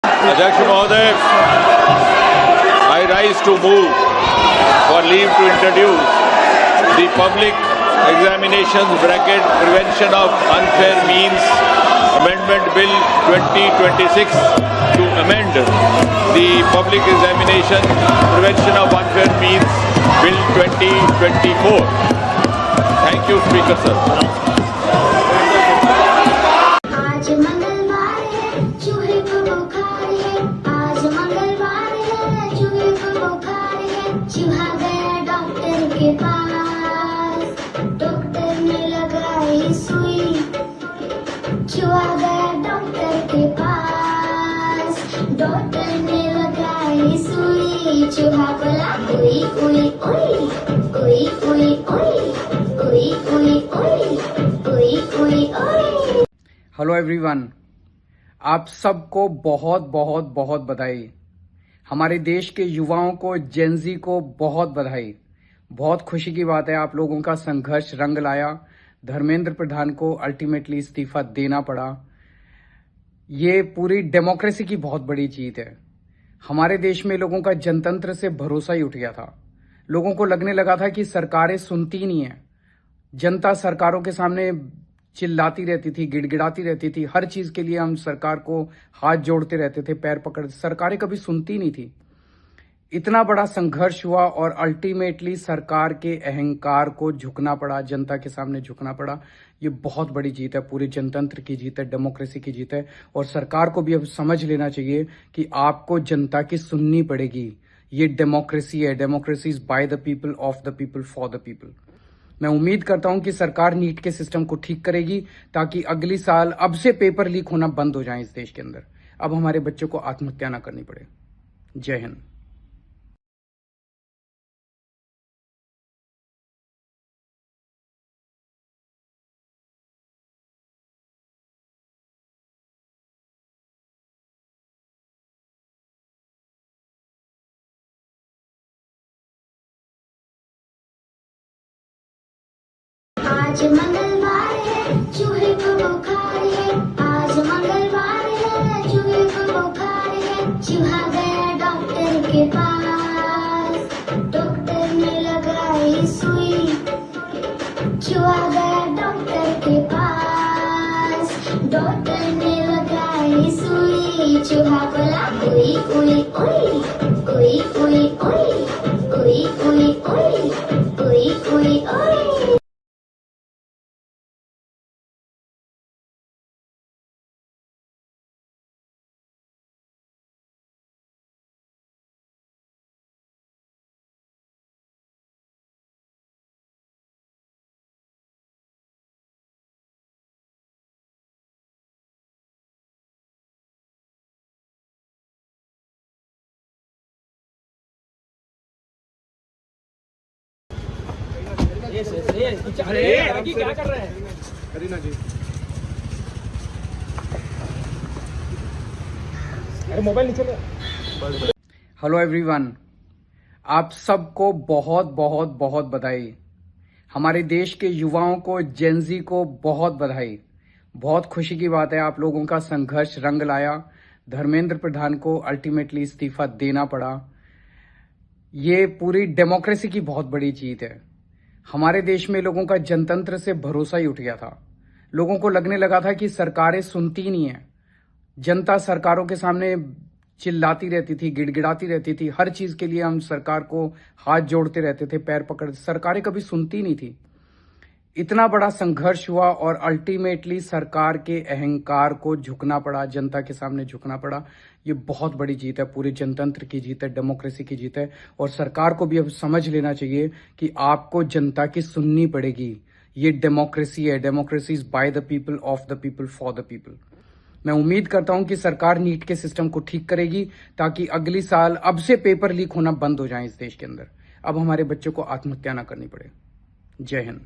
अध्यक्ष महोदय, I rise to move for leave to introduce the public examinations bracket prevention of unfair means amendment bill 2026 to amend the public examination prevention of unfair means bill 2024. Thank you, Speaker sir. आज मंगलवार है, चूहे को बुखार है। आज मंगलवार है, चूहे को बुखार है। चूहा गया डॉक्टर के पास, डॉक्टर ने लगाई सुई। चूहा गया डॉक्टर के पास, डॉक्टर ने लगाई सुई। चूहा बोला उई उई उई, उई उई उई, उई उई उई, उई उई उई। हेलो एवरीवन, आप सबको बहुत बहुत बहुत बधाई। हमारे देश के युवाओं को, जेनजी को बहुत बधाई। बहुत खुशी की बात है, आप लोगों का संघर्ष रंग लाया। धर्मेंद्र प्रधान को अल्टीमेटली इस्तीफा देना पड़ा। ये पूरी डेमोक्रेसी की बहुत बड़ी जीत है। हमारे देश में लोगों का जनतंत्र से भरोसा ही उठ गया था। लोगों को लगने लगा था कि सरकारें सुनती नहीं है। जनता सरकारों के सामने चिल्लाती रहती थी, गिड़गिड़ाती रहती थी। हर चीज के लिए हम सरकार को हाथ जोड़ते रहते थे, पैर पकड़ते। सरकारें कभी सुनती नहीं थी। इतना बड़ा संघर्ष हुआ और अल्टीमेटली सरकार के अहंकार को झुकना पड़ा, जनता के सामने झुकना पड़ा। ये बहुत बड़ी जीत है, पूरे जनतंत्र की जीत है, डेमोक्रेसी की जीत है। और सरकार को भी अब समझ लेना चाहिए कि आपको जनता की सुननी पड़ेगी। ये डेमोक्रेसी है। Democracy is by the people, of the people, for the people. मैं उम्मीद करता हूं कि सरकार नीट के सिस्टम को ठीक करेगी ताकि अगली साल अब से पेपर लीक होना बंद हो जाए इस देश के अंदर। अब हमारे बच्चों को आत्महत्या ना करनी पड़े। जय हिंद। आज मंगलवार है, चूहे को बुखार है। आज मंगलवार है, चूहे को बुखार है। चूहा गया डॉक्टर के पास, डॉक्टर ने लगाई सुई। चूहा गया डॉक्टर के पास, डॉक्टर ने लगाई सुई। चूहा बोला उई उई उई, उई उई उई, उई उई उई, उई उई उई। अरे क्या कर रहे हैं करीना जी? अरे मोबाइल नीचे ले। हेलो एवरीवन, आप सबको बहुत बहुत बहुत बधाई। हमारे देश के युवाओं को, जेनजी को बहुत बधाई। बहुत खुशी की बात है, आप लोगों का संघर्ष रंग लाया। धर्मेंद्र प्रधान को अल्टीमेटली इस्तीफा देना पड़ा। ये पूरी डेमोक्रेसी की बहुत बड़ी जीत है। हमारे देश में लोगों का जनतंत्र से भरोसा ही उठ गया था। लोगों को लगने लगा था कि सरकारें सुनती नहीं है। जनता सरकारों के सामने चिल्लाती रहती थी, गिड़गिड़ाती रहती थी। हर चीज के लिए हम सरकार को हाथ जोड़ते रहते थे, पैर पकड़ते। सरकारें कभी सुनती नहीं थी। इतना बड़ा संघर्ष हुआ और अल्टीमेटली सरकार के अहंकार को झुकना पड़ा, जनता के सामने झुकना पड़ा। ये बहुत बड़ी जीत है, पूरे जनतंत्र की जीत है, डेमोक्रेसी की जीत है। और सरकार को भी अब समझ लेना चाहिए कि आपको जनता की सुननी पड़ेगी। ये डेमोक्रेसी है। Democracy is by the people, of the people, for the people. मैं उम्मीद करता हूं कि सरकार नीट के सिस्टम को ठीक करेगी ताकि अगली साल अब से पेपर लीक होना बंद हो जाए इस देश के अंदर। अब हमारे बच्चों को आत्महत्या ना करनी पड़े। जय हिंद।